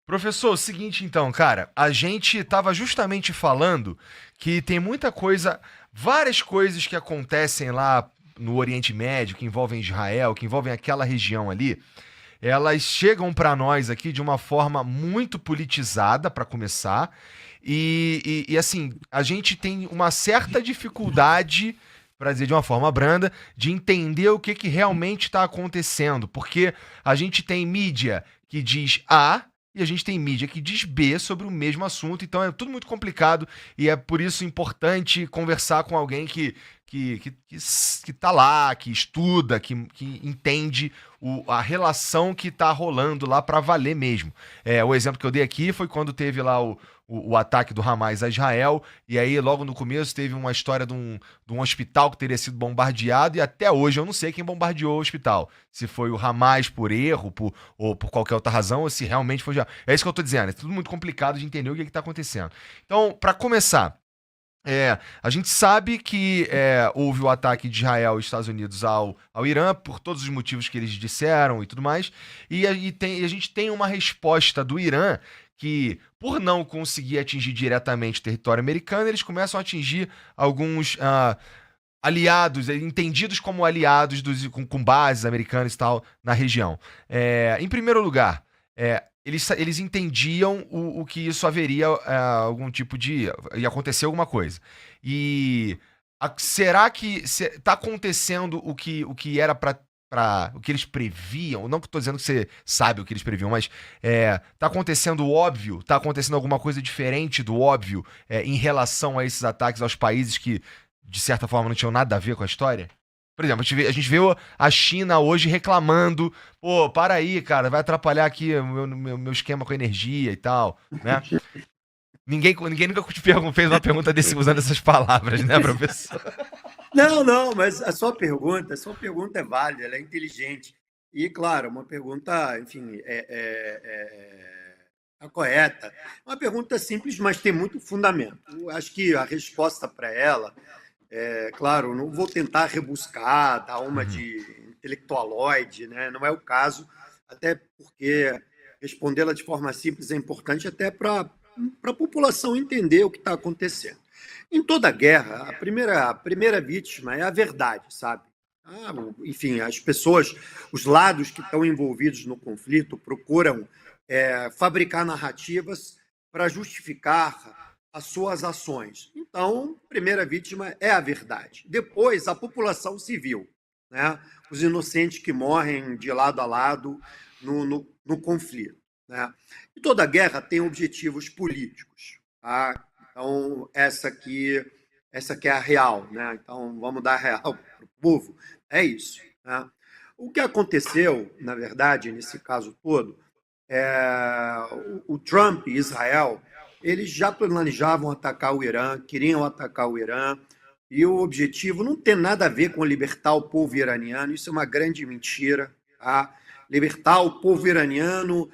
Professor, o seguinte então, cara, a gente tava justamente falando que tem muita coisa, várias coisas que acontecem lá no Oriente Médio, que envolvem Israel, que envolvem aquela região ali, elas chegam para nós aqui de uma forma muito politizada, para começar, assim, a gente tem uma certa dificuldade, para dizer de uma forma branda, de entender o que, que realmente está acontecendo, porque a gente tem mídia que diz A e a gente tem mídia que diz B sobre o mesmo assunto, então é tudo muito complicado e é por isso importante conversar com alguém que tá lá, que estuda, que entende a relação que tá rolando lá para valer mesmo. O exemplo que eu dei aqui foi quando teve lá o ataque do Hamas a Israel, e aí logo no começo teve uma história de um hospital que teria sido bombardeado, e até hoje eu não sei quem bombardeou o hospital. Se foi o Hamas por erro, ou por qualquer outra razão, ou se realmente foi já. É isso que eu tô dizendo, é tudo muito complicado de entender o que, que tá acontecendo. Então, para começar. A gente sabe que houve o ataque de Israel e Estados Unidos ao Irã, por todos os motivos que eles disseram e tudo mais, e a gente tem uma resposta do Irã que, por não conseguir atingir diretamente o território americano, eles começam a atingir alguns aliados, entendidos como aliados com bases americanas e tal na região. Em primeiro lugar, eles entendiam o que isso haveria algum tipo de. Ia acontecer alguma coisa. E será que está acontecendo o que era para. O que eles previam, não que eu tô dizendo que você sabe o que eles previam, mas tá acontecendo o óbvio, tá acontecendo alguma coisa diferente do óbvio em relação a esses ataques aos países que, de certa forma, não tinham nada a ver com a história? Por exemplo, a gente vê a China hoje reclamando, pô, para aí, cara, vai atrapalhar aqui o meu esquema com energia e tal, né? Ninguém nunca fez uma pergunta desse usando essas palavras, né, professor? Não, não, mas a sua pergunta é válida, ela é inteligente. E, claro, uma pergunta, enfim, é correta. Uma pergunta simples, mas tem muito fundamento. Eu acho que a resposta para ela, claro, não vou tentar rebuscar, dar uma Uhum. de intelectualoide, né? Não é o caso, até porque respondê-la de forma simples é importante até para a população entender o que está acontecendo. Em toda guerra, a primeira vítima é a verdade, sabe? Enfim, as pessoas, os lados que estão envolvidos no conflito procuram fabricar narrativas para justificar as suas ações. Então, a primeira vítima é a verdade. Depois, a população civil, né? Os inocentes que morrem de lado a lado no conflito. Né? E toda guerra tem objetivos políticos. Tá? Então, essa aqui é a real. Né? Então, vamos dar a real para o povo. É isso. Né? O que aconteceu, na verdade, nesse caso todo, o Trump e Israel, eles já planejavam atacar o Irã, queriam atacar o Irã, e o objetivo não tem nada a ver com libertar o povo iraniano, isso é uma grande mentira. Tá? Libertar o povo iraniano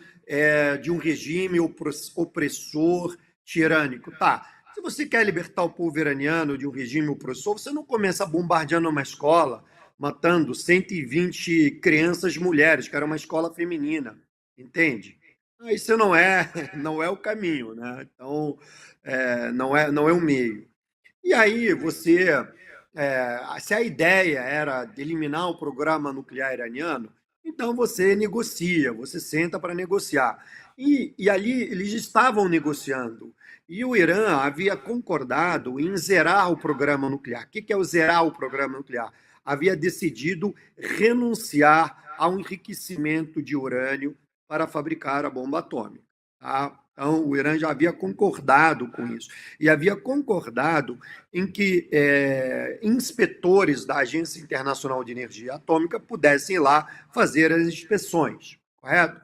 de um regime opressor, tirânico. Tá, se você quer libertar o povo iraniano de um regime opressor, você não começa bombardeando uma escola, matando 120 crianças mulheres, que era uma escola feminina, entende? Isso não é o caminho, né? Então, não é o meio. E aí se a ideia era de eliminar o programa nuclear iraniano, então você negocia, você senta para negociar. E ali eles estavam negociando. E o Irã havia concordado em zerar o programa nuclear. O que é o zerar o programa nuclear? Havia decidido renunciar ao enriquecimento de urânio para fabricar a bomba atômica. Tá? Então, o Irã já havia concordado com isso. E havia concordado em que inspetores da Agência Internacional de Energia Atômica pudessem ir lá fazer as inspeções, correto?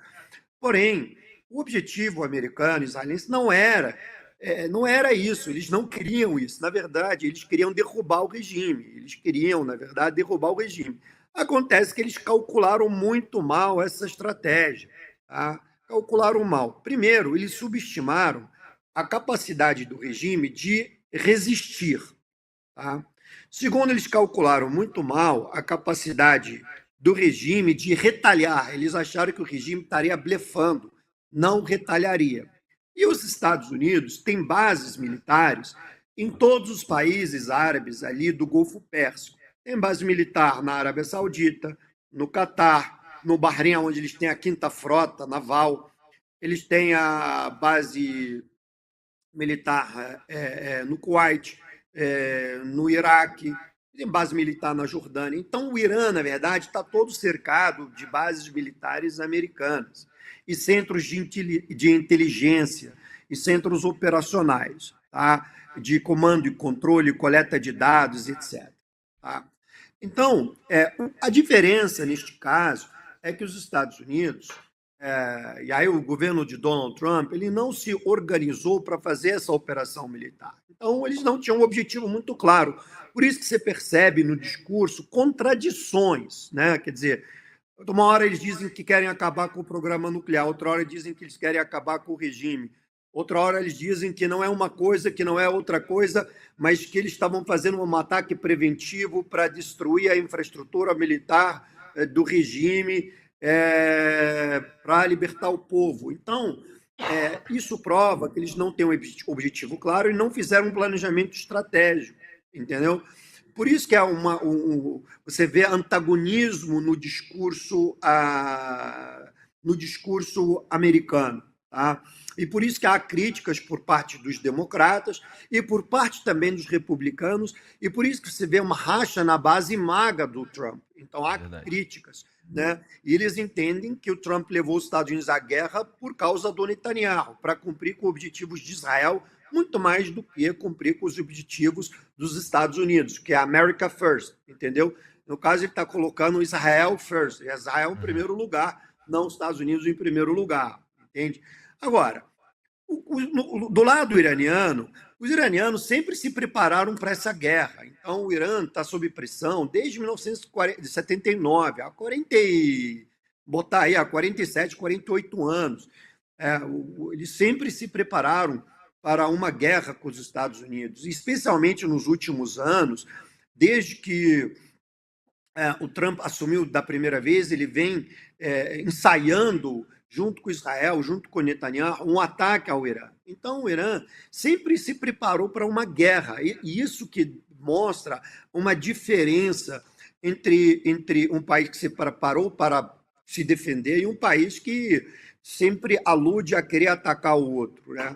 Porém, o objetivo americano, israelense, não era isso, eles não queriam isso. Na verdade, eles queriam derrubar o regime. Eles queriam, na verdade, derrubar o regime. Acontece que eles calcularam muito mal essa estratégia. Tá? Calcularam mal. Primeiro, eles subestimaram a capacidade do regime de resistir. Tá? Segundo, eles calcularam muito mal a capacidade do regime de retalhar. Eles acharam que o regime estaria blefando, não retalharia. E os Estados Unidos têm bases militares em todos os países árabes ali do Golfo Pérsico. Tem base militar na Arábia Saudita, no Catar, no Bahrein, onde eles têm a quinta frota naval. Eles têm a base militar no Kuwait, no Iraque, tem base militar na Jordânia. Então, o Irã, na verdade, está todo cercado de bases militares americanas e centros de inteligência e centros operacionais, tá? De comando e controle, coleta de dados, etc. Tá? Então, a diferença neste caso é que os Estados Unidos, e aí o governo de Donald Trump, ele não se organizou para fazer essa operação militar. Então, eles não tinham um objetivo muito claro. Por isso que você percebe no discurso contradições, né? Quer dizer, uma hora eles dizem que querem acabar com o programa nuclear, outra hora dizem que eles querem acabar com o regime, outra hora eles dizem que não é uma coisa, que não é outra coisa, mas que eles estavam fazendo um ataque preventivo para destruir a infraestrutura militar do regime, para libertar o povo. Então, isso prova que eles não têm um objetivo claro e não fizeram um planejamento estratégico, entendeu? Por isso que você vê antagonismo no discurso americano, tá? E por isso que há críticas por parte dos democratas e por parte também dos republicanos, e por isso que você vê uma racha na base maga do Trump. Então há críticas, né? E eles entendem que o Trump levou os Estados Unidos à guerra por causa do Netanyahu, para cumprir com objetivos de Israel, muito mais do que cumprir com os objetivos dos Estados Unidos, que é America First, entendeu? No caso, ele está colocando Israel First, Israel em primeiro lugar, não os Estados Unidos em primeiro lugar, entende? Agora, do lado iraniano, os iranianos sempre se prepararam para essa guerra. Então, o Irã está sob pressão desde 1979, há 47, 48 anos. Eles sempre se prepararam para uma guerra com os Estados Unidos, especialmente nos últimos anos, desde que o Trump assumiu da primeira vez, ele vem ensaiando, junto com Israel, junto com Netanyahu, um ataque ao Irã. Então, o Irã sempre se preparou para uma guerra, e isso que mostra uma diferença entre um país que se preparou para se defender e um país que sempre alude a querer atacar o outro, né?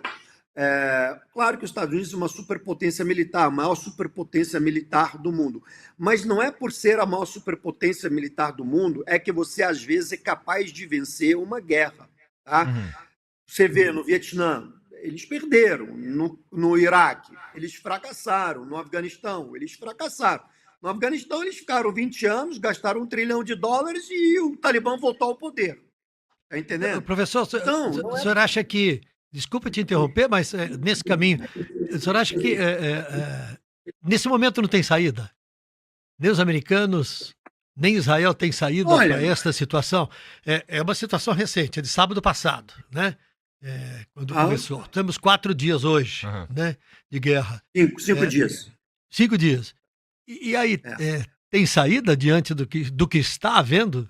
Claro que os Estados Unidos é uma superpotência militar, a maior superpotência militar do mundo, mas não é por ser a maior superpotência militar do mundo é que você, às vezes, é capaz de vencer uma guerra. Tá? Você vê no Vietnã, eles perderam, no Iraque, eles fracassaram, no Afeganistão, eles fracassaram. No Afeganistão, eles ficaram 20 anos, gastaram $1 trilhão e o Talibã voltou ao poder. Está entendendo? Professor, então, o senhor acha que... Desculpa te interromper, mas nesse caminho, o senhor acha que nesse momento não tem saída? Nem os americanos, nem Israel tem saída para esta situação? É uma situação recente, é de sábado passado, né? Quando começou. Temos 4 dias hoje, né, de guerra. 5 dias. 5 dias. E aí, tem saída diante do que está havendo?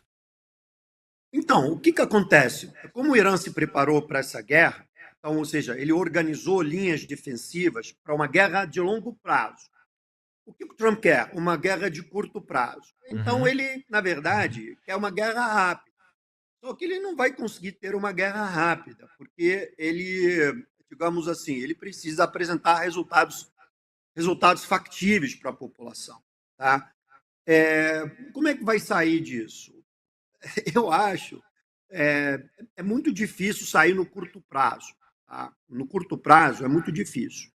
Então, o que acontece? Como o Irã se preparou para essa guerra, então, ou seja, ele organizou linhas defensivas para uma guerra de longo prazo. O que o Trump quer? Uma guerra de curto prazo. Então, ele, na verdade, quer uma guerra rápida. Só que ele não vai conseguir ter uma guerra rápida, porque ele, digamos assim, ele precisa apresentar resultados factíveis para a população. Tá? Como é que vai sair disso? Eu acho é muito difícil sair no curto prazo. Tá? No curto prazo é muito difícil.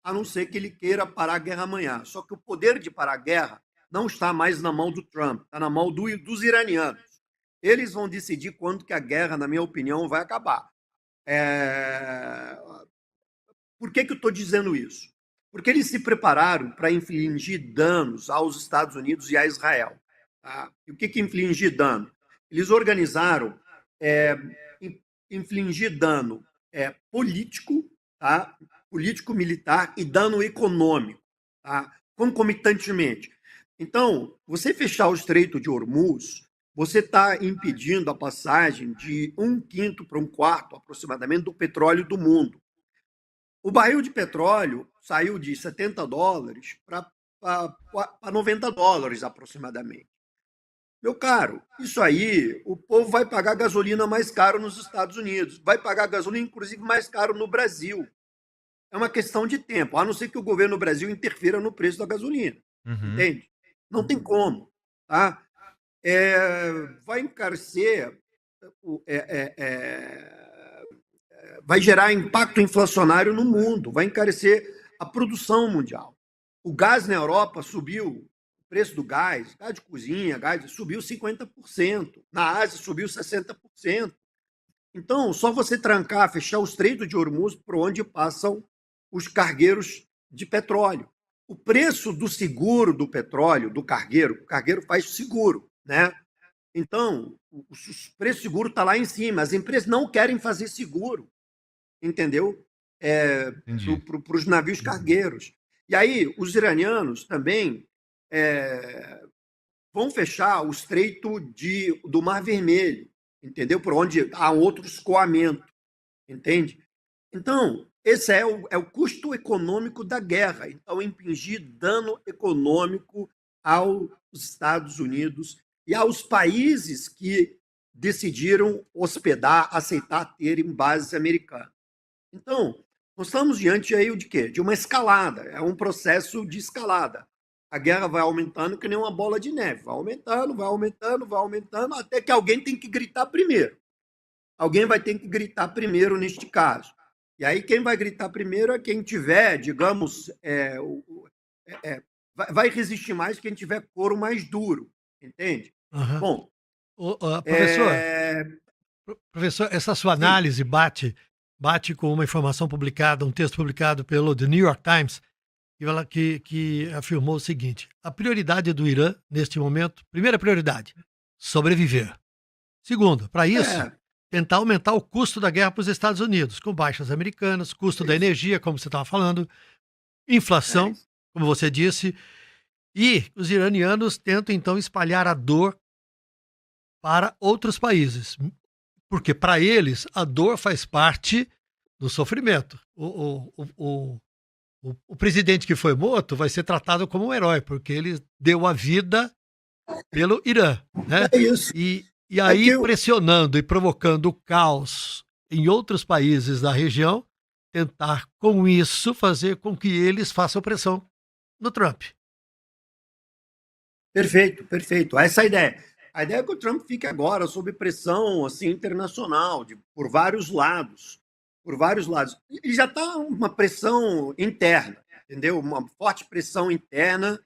A não ser que ele queira parar a guerra amanhã. Só que o poder de parar a guerra não está mais na mão do Trump, está na mão dos iranianos. Eles vão decidir quando que a guerra, na minha opinião, vai acabar. Por que eu estou dizendo isso? Porque eles se prepararam para infligir danos aos Estados Unidos e a Israel. Tá? E o que infligir dano? Eles organizaram infligir dano político, tá? Político-militar e dano econômico, tá? Concomitantemente. Então, você fechar o Estreito de Hormuz você está impedindo a passagem de 1/5 para 1/4, aproximadamente, do petróleo do mundo. O barril de petróleo saiu de $70 para $90, aproximadamente. Meu caro, isso aí, o povo vai pagar gasolina mais caro nos Estados Unidos, vai pagar gasolina, inclusive, mais caro no Brasil. É uma questão de tempo, a não ser que o governo do Brasil interfira no preço da gasolina. Uhum. Entende? Não tem como. Tá? Vai encarecer, vai gerar impacto inflacionário no mundo, vai encarecer a produção mundial. O gás na Europa subiu, o preço do gás de cozinha, gás, subiu 50%. Na Ásia subiu 60%. Então, só você trancar, fechar o Estreito de Hormuz por onde passam os cargueiros de petróleo. O preço do seguro do petróleo, do cargueiro, o cargueiro faz seguro, né? Então, o preço seguro está lá em cima. As empresas não querem fazer seguro, entendeu? Para os navios cargueiros. E aí, os iranianos também vão fechar o Estreito do Mar Vermelho, entendeu? Por onde há outro escoamento, entende? Então, esse é o custo econômico da guerra. Então, impingir dano econômico aos Estados Unidos e aos países que decidiram hospedar, aceitar terem bases americanas. Então, nós estamos diante aí de quê? De uma escalada, é um processo de escalada. A guerra vai aumentando que nem uma bola de neve, vai aumentando, vai aumentando, vai aumentando, até que alguém tem que gritar primeiro. Alguém vai ter que gritar primeiro neste caso. E aí quem vai gritar primeiro é quem tiver, digamos, vai resistir mais quem tiver couro mais duro, entende? Uhum. Bom, professor, essa sua análise bate com uma informação publicada, um texto publicado pelo The New York Times, que afirmou o seguinte: a prioridade do Irã, neste momento, primeira prioridade, sobreviver. Segundo, para isso, tentar aumentar o custo da guerra para os Estados Unidos, com baixas americanas, custo da energia, como você estava falando, inflação, como você disse, e os iranianos tentam, então, espalhar a dor para outros países, porque, para eles, a dor faz parte do sofrimento. O presidente que foi morto vai ser tratado como um herói, porque ele deu a vida pelo Irã, né? É isso. E aí, pressionando e provocando caos em outros países da região, tentar, com isso, fazer com que eles façam pressão no Trump. Perfeito. Essa é a ideia. A ideia é que o Trump fique agora sob pressão assim, internacional, por vários lados. Ele já está uma pressão interna, entendeu? Uma forte pressão interna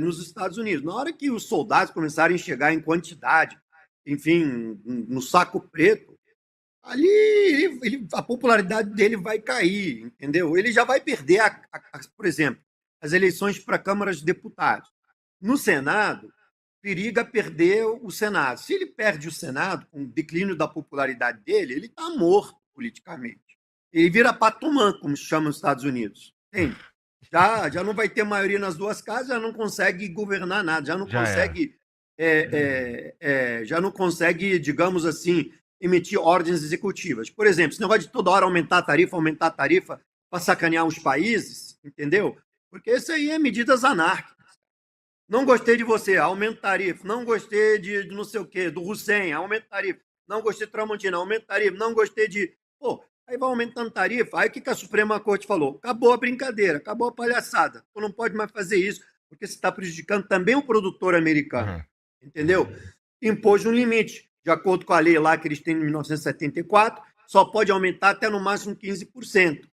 nos Estados Unidos. Na hora que os soldados começarem a chegar em quantidade, enfim, no saco preto, ali a popularidade dele vai cair, entendeu? Ele já vai perder, por exemplo, as eleições para câmaras de deputados. No Senado, periga perder o Senado. Se ele perde o Senado, com o declínio da popularidade dele, ele está morto politicamente. Ele vira patumã, como se chama nos Estados Unidos. Entende? Já não vai ter maioria nas duas casas, já não consegue governar nada, já não consegue, digamos assim, emitir ordens executivas. Por exemplo, esse negócio de toda hora aumentar a tarifa para sacanear os países, entendeu? Porque isso aí é medidas anárquicas. Não gostei de você, aumenta tarifa. Não gostei de não sei o quê, do Hussein, aumenta tarifa. Não gostei de Tramontina, aumenta tarifa. Não gostei de... aí vai aumentando tarifa. Aí o que a Suprema Corte falou? Acabou a brincadeira, acabou a palhaçada. Tu não pode mais fazer isso, porque você está prejudicando também o produtor americano. Entendeu? Impôs um limite. De acordo com a lei lá que eles têm em 1974, só pode aumentar até no máximo 15%.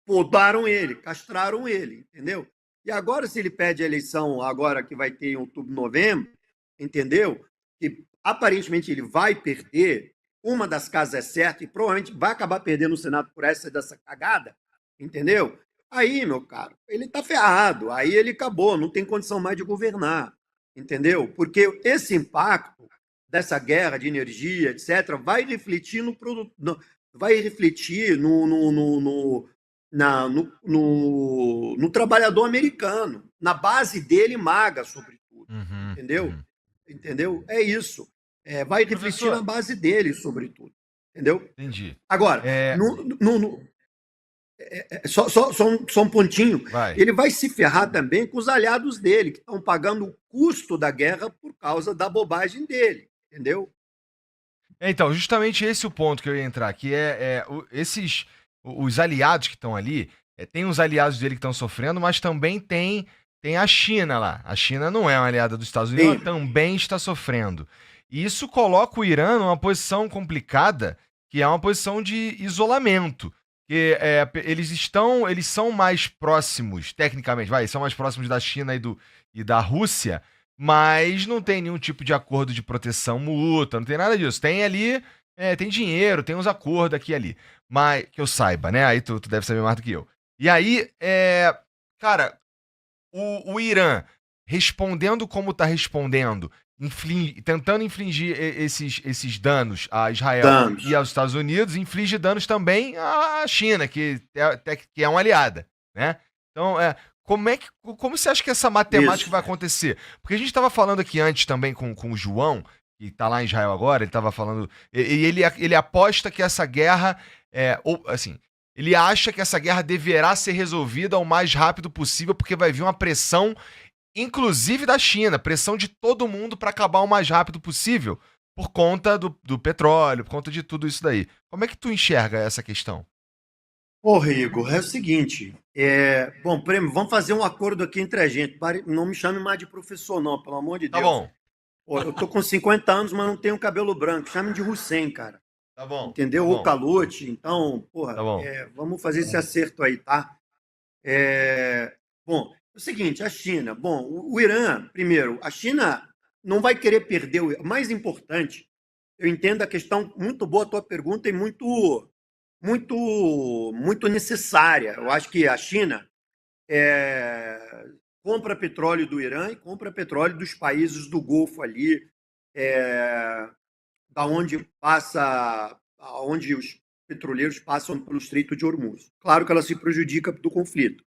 Podaram ele, castraram ele, entendeu? E agora, se ele perde a eleição, agora que vai ter em outubro, novembro, entendeu? Que aparentemente ele vai perder, uma das casas é certa, e provavelmente vai acabar perdendo o Senado por dessa cagada, entendeu? Aí, meu caro, ele está ferrado, aí ele acabou, não tem condição mais de governar, entendeu? Porque esse impacto dessa guerra de energia, etc., vai refletir no produto, vai refletir no trabalhador americano, na base dele maga, sobretudo, entendeu? entendeu? É isso. Vai refletir na Professor, base dele, sobretudo, entendeu? entendi. Agora, É, só um pontinho, vai. ele vai se ferrar também com os aliados dele, que estão pagando o custo da guerra por causa da bobagem dele, entendeu? Então, justamente esse é o ponto que eu ia entrar, que os aliados que estão ali, tem os aliados dele que estão sofrendo, mas também tem a China lá. A China não é uma aliada dos Estados Unidos, ela Sim, também está sofrendo. E isso coloca o Irã numa posição complicada, que é uma posição de isolamento. Que eles são mais próximos, tecnicamente, são mais próximos da China e da Rússia, mas não tem nenhum tipo de acordo de proteção mútua, não tem nada disso. Tem ali, tem dinheiro, tem uns acordos aqui e ali. Mas, que eu saiba, né? Aí tu deve saber mais do que eu. E aí, cara, o Irã respondendo como tá respondendo, tentando infligir esses danos a Israel e danos. aos Estados Unidos, inflige danos também à China, que é uma aliada, né? Então, como você acha que essa matemática Isso. vai acontecer? Porque a gente estava falando aqui antes também com o João, que está lá em Israel agora, ele estava falando, e ele aposta que essa guerra, ou assim, ele acha que essa guerra deverá ser resolvida o mais rápido possível, porque vai vir uma pressão, inclusive da China, pressão de todo mundo para acabar o mais rápido possível, por conta do petróleo, por conta de tudo isso daí. Como é que tu enxerga essa questão? Ô, Igor, é o seguinte, bom, Prêmio, vamos fazer um acordo aqui entre a gente. Não me chame mais de professor, não, pelo amor de Tá Deus. bom, Pô, eu tô com 50 anos, mas não tenho cabelo branco. Chame de Hussein, cara. tá bom, tá Entendeu? Ou bom, Calute. Então, tá porra, bom. vamos fazer esse acerto aí, tá? Bom, é o seguinte, a China. Bom, o Irã, primeiro, a China não vai querer perder o mais importante. Eu entendo a questão, muito boa a tua pergunta e muito necessária. Eu acho que a China compra petróleo do Irã e compra petróleo dos países do Golfo ali, é, da onde aonde os petroleiros passam pelo Estreito de Hormuz. Claro que ela se prejudica do conflito.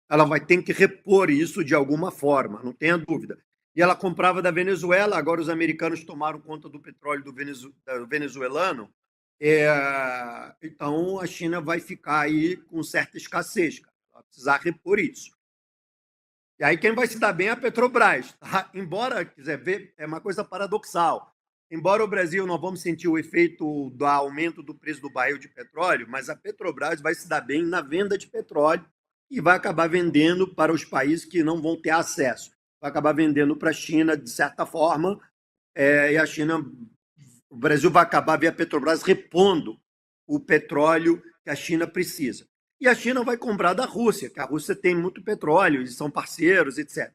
Ela vai ter que repor isso de alguma forma, não tenha dúvida. E ela comprava da Venezuela, agora os americanos tomaram conta do petróleo do venezuelano, então a China vai ficar aí com certa escassez, cara. Ela vai precisar repor isso. E aí quem vai se dar bem é a Petrobras. Tá? Embora, quiser ver, é uma coisa paradoxal. Embora o Brasil não vamos sentir o efeito do aumento do preço do barril de petróleo, mas a Petrobras vai se dar bem na venda de petróleo e vai acabar vendendo para os países que não vão ter acesso. Vai acabar vendendo para a China, de certa forma, e a China, o Brasil vai acabar vendo a Petrobras repondo o petróleo que a China precisa. E a China vai comprar da Rússia, que a Rússia tem muito petróleo, eles são parceiros, etc.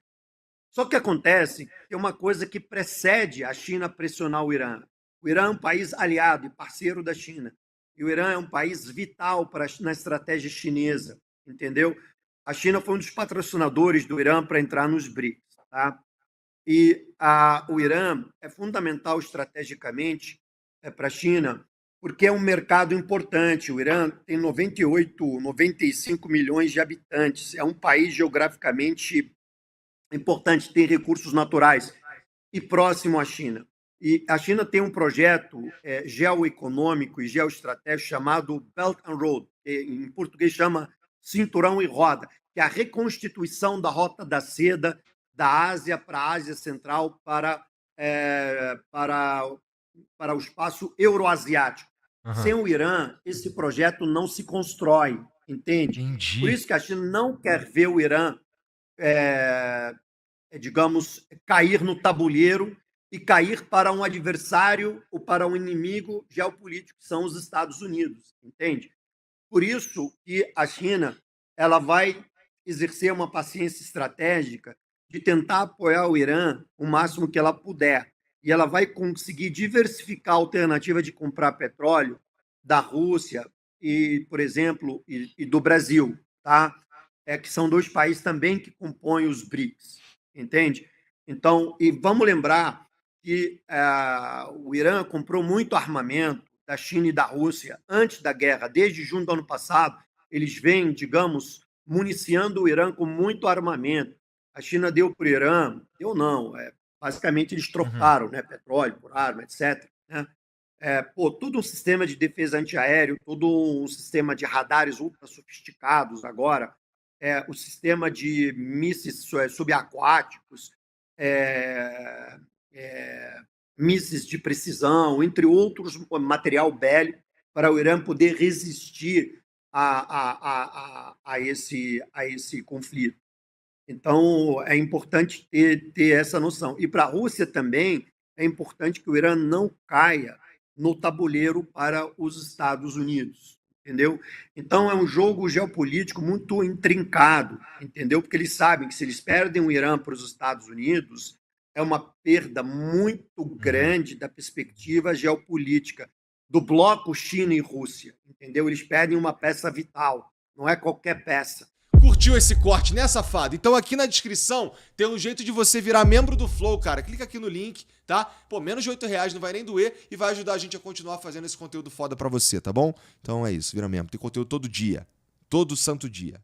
Só que acontece que é uma coisa que precede a China pressionar o Irã. O Irã é um país aliado e parceiro da China. E o Irã é um país vital na estratégia chinesa, entendeu? A China foi um dos patrocinadores do Irã para entrar nos BRICS. Tá? E o Irã é fundamental estrategicamente para a China, porque é um mercado importante. O Irã tem 98, 95 milhões de habitantes. É um país geograficamente importante, tem recursos naturais e próximo à China. E a China tem um projeto geoeconômico e geoestratégico chamado Belt and Road, que em português chama Cinturão e Roda, que é a reconstituição da Rota da Seda da Ásia para a Ásia Central para o espaço euroasiático. Sem Aham, o Irã, esse projeto não se constrói, entende? Por entendi. isso que a China não quer ver o Irã digamos, cair no tabuleiro e cair para um adversário ou para um inimigo geopolítico, que são os Estados Unidos, entende? Por isso que a China ela vai exercer uma paciência estratégica de tentar apoiar o Irã o máximo que ela puder. E ela vai conseguir diversificar a alternativa de comprar petróleo da Rússia e, por exemplo, e do Brasil, tá? Que são dois países também que compõem os BRICS, entende? Então, e vamos lembrar que o Irã comprou muito armamento da China e da Rússia antes da guerra, desde junho do ano passado, eles vêm, digamos, municiando o Irã com muito armamento. A China deu para o Irã, deu não, Basicamente, eles trocaram, né, petróleo por arma, etc. Né? Todo um sistema de defesa antiaéreo, todo um sistema de radares ultra sofisticados agora, o sistema de mísseis subaquáticos, mísseis de precisão, entre outros, material bélico, para o Irã poder resistir a esse conflito. Então, é importante ter essa noção. E para a Rússia também é importante que o Irã não caia no tabuleiro para os Estados Unidos, entendeu? Então, é um jogo geopolítico muito intrincado, entendeu? Porque eles sabem que se eles perdem o Irã para os Estados Unidos, é uma perda muito grande da perspectiva geopolítica do bloco China e Rússia, entendeu? Eles perdem uma peça vital, não é qualquer peça. Curtiu esse corte, né, safado? Então aqui na descrição tem um jeito de você virar membro do Flow, cara. Clica aqui no link, tá? Pô, menos de R$8, não vai nem doer e vai ajudar a gente a continuar fazendo esse conteúdo foda pra você, tá bom? Então é isso, vira membro. Tem conteúdo todo dia. Todo santo dia.